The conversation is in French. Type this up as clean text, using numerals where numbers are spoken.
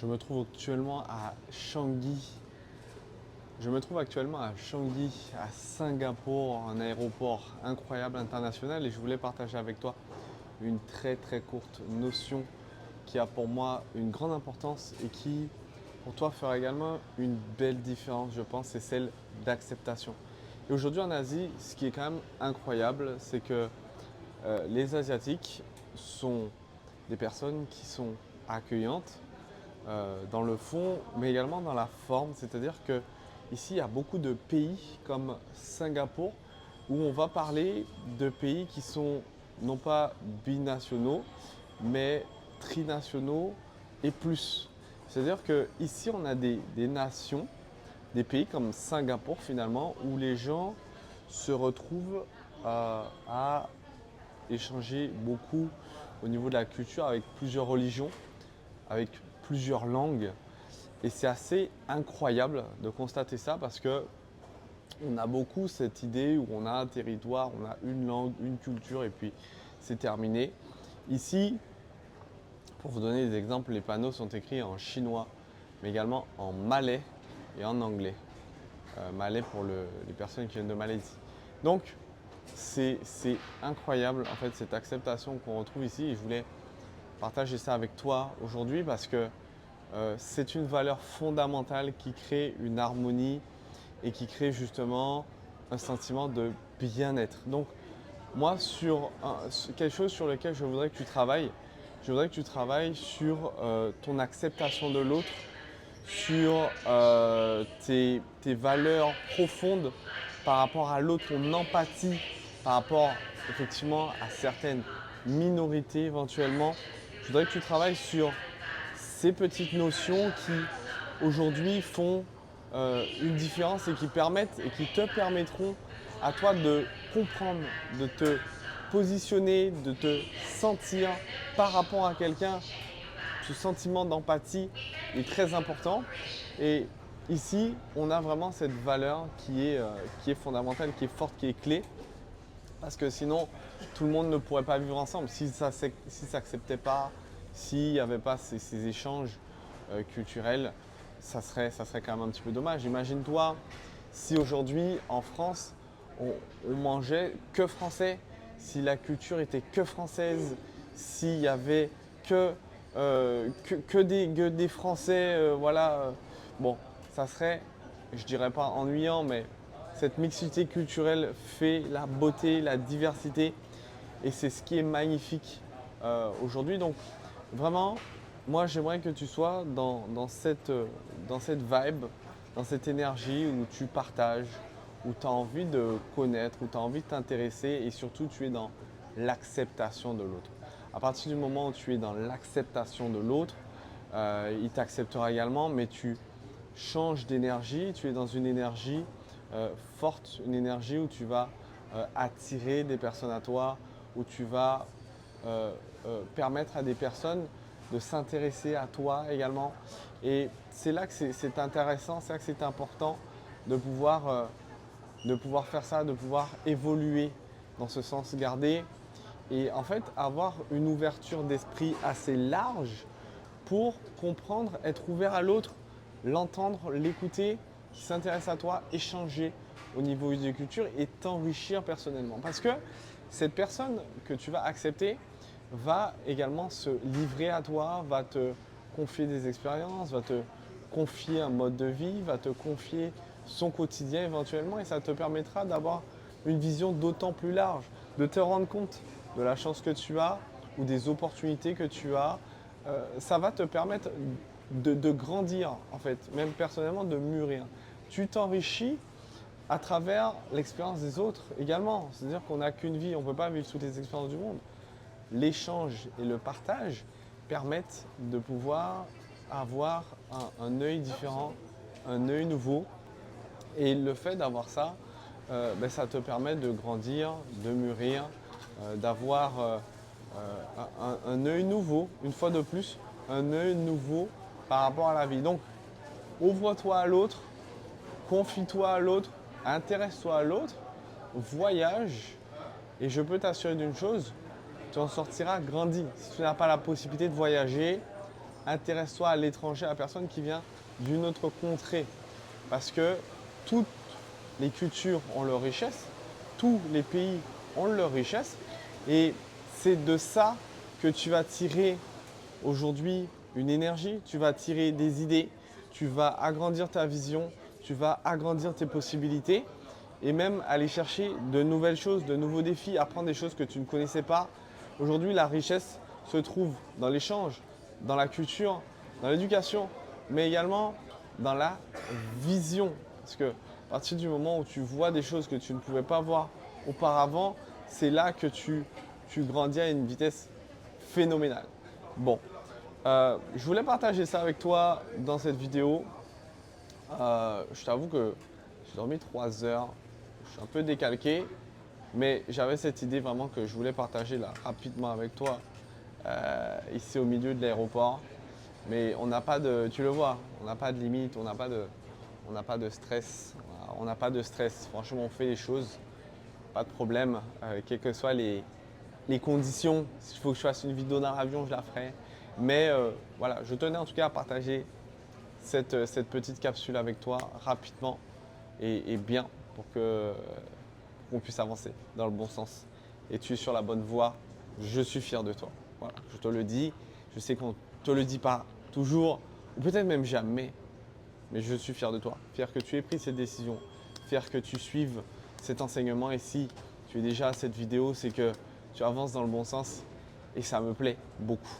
Je me trouve actuellement à Changi. Je me trouve actuellement à Changi, à Singapour, un aéroport incroyable international et je voulais partager avec toi une très très courte notion qui a pour moi une grande importance et qui pour toi fera également une belle différence, je pense, c'est celle d'acceptation. Et aujourd'hui en Asie, ce qui est quand même incroyable, c'est que les Asiatiques sont des personnes qui sont accueillantes, dans le fond, mais également dans la forme. C'est-à-dire que ici, il y a beaucoup de pays comme Singapour où on va parler de pays qui sont non pas binationaux, mais trinationaux et plus. C'est-à-dire qu'ici, on a des nations, des pays comme Singapour finalement, où les gens se retrouvent à échanger beaucoup au niveau de la culture avec plusieurs religions, avec plusieurs langues. Et c'est assez incroyable de constater ça parce que on a beaucoup cette idée où on a un territoire, on a une langue, une culture et puis c'est terminé. Ici, pour vous donner des exemples, les panneaux sont écrits en chinois, mais également en malais et en anglais. Malais pour les personnes qui viennent de Malaisie. Donc, c'est incroyable en fait cette acceptation qu'on retrouve ici et je voulais partager ça avec toi aujourd'hui parce que c'est une valeur fondamentale qui crée une harmonie et qui crée justement un sentiment de bien-être. Donc moi, sur quelque chose sur lequel je voudrais que tu travailles, je voudrais que tu travailles sur ton acceptation de l'autre, sur tes valeurs profondes par rapport à l'autre, ton empathie par rapport effectivement à certaines minorités éventuellement. Je voudrais que tu travailles sur ces petites notions qui aujourd'hui font une différence et qui permettent et qui te permettront à toi de comprendre, de te positionner, de te sentir par rapport à quelqu'un. Ce sentiment d'empathie est très important et ici on a vraiment cette valeur qui est fondamentale, qui est forte, qui est clé parce que sinon tout le monde ne pourrait pas vivre ensemble si ça ne s'acceptait pas, s'il n'y avait pas ces échanges culturels, ça serait quand même un petit peu dommage. Imagine-toi si aujourd'hui en France on mangeait que français, si la culture était que française, s'il y avait que, que des Français, voilà. Bon, ça serait, je dirais pas ennuyant, mais cette mixité culturelle fait la beauté, la diversité et c'est ce qui est magnifique aujourd'hui. Donc vraiment, moi j'aimerais que tu sois dans cette vibe, dans cette énergie où tu partages, où tu as envie de connaître, où tu as envie de t'intéresser et surtout tu es dans l'acceptation de l'autre. À partir du moment où tu es dans l'acceptation de l'autre, il t'acceptera également, mais tu changes d'énergie, tu es dans une énergie forte, une énergie où tu vas attirer des personnes à toi, où tu vas permettre à des personnes de s'intéresser à toi également. Et c'est là que c'est intéressant, c'est là que c'est important de pouvoir faire ça, de pouvoir évoluer dans ce sens, garder et en fait avoir une ouverture d'esprit assez large pour comprendre, être ouvert à l'autre, l'entendre, l'écouter, qui s'intéresse à toi, échanger au niveau de culture et t'enrichir personnellement. Parce que cette personne que tu vas accepter va également se livrer à toi, va te confier des expériences, va te confier un mode de vie, va te confier son quotidien éventuellement et ça te permettra d'avoir une vision d'autant plus large, de te rendre compte de la chance que tu as ou des opportunités que tu as. Ça va te permettre de grandir en fait, même personnellement de mûrir. Tu t'enrichis à travers l'expérience des autres également. C'est-à-dire qu'on n'a qu'une vie, on ne peut pas vivre toutes les expériences du monde. L'échange et le partage permettent de pouvoir avoir un œil différent, un œil nouveau. Et le fait d'avoir ça, ça te permet de grandir, de mûrir, d'avoir un œil nouveau, une fois de plus, un œil nouveau par rapport à la vie. Donc, ouvre-toi à l'autre, confie-toi à l'autre, intéresse-toi à l'autre, voyage, et je peux t'assurer d'une chose, tu en sortiras grandi. Si tu n'as pas la possibilité de voyager, intéresse-toi à l'étranger, à la personne qui vient d'une autre contrée. Parce que toutes les cultures ont leur richesse, tous les pays ont leur richesse. Et c'est de ça que tu vas tirer aujourd'hui une énergie, tu vas tirer des idées, tu vas agrandir ta vision, tu vas agrandir tes possibilités et même aller chercher de nouvelles choses, de nouveaux défis, apprendre des choses que tu ne connaissais pas. Aujourd'hui, la richesse se trouve dans l'échange, dans la culture, dans l'éducation, mais également dans la vision. Parce que à partir du moment où tu vois des choses que tu ne pouvais pas voir auparavant, c'est là que tu grandis à une vitesse phénoménale. Bon, je voulais partager ça avec toi dans cette vidéo. Je t'avoue que j'ai dormi 3 heures, je suis un peu décalqué, mais j'avais cette idée vraiment que je voulais partager là rapidement avec toi, ici au milieu de l'aéroport. Mais on n'a pas de, tu le vois, on n'a pas de limite, on n'a pas de stress. On n'a pas de stress. Franchement, on fait les choses, pas de problème, quelles que soient les conditions. S'il faut que je fasse une vidéo dans l'avion, je la ferai. Mais voilà, je tenais en tout cas à partager cette petite capsule avec toi rapidement et bien pour qu'on puisse avancer dans le bon sens. Et tu es sur la bonne voie. Je suis fier de toi. Voilà, je te le dis. Je sais qu'on ne te le dit pas toujours, ou peut-être même jamais, mais je suis fier de toi. Fier que tu aies pris cette décision. Fier que tu suives cet enseignement. Et si tu es déjà à cette vidéo, c'est que tu avances dans le bon sens et ça me plaît beaucoup.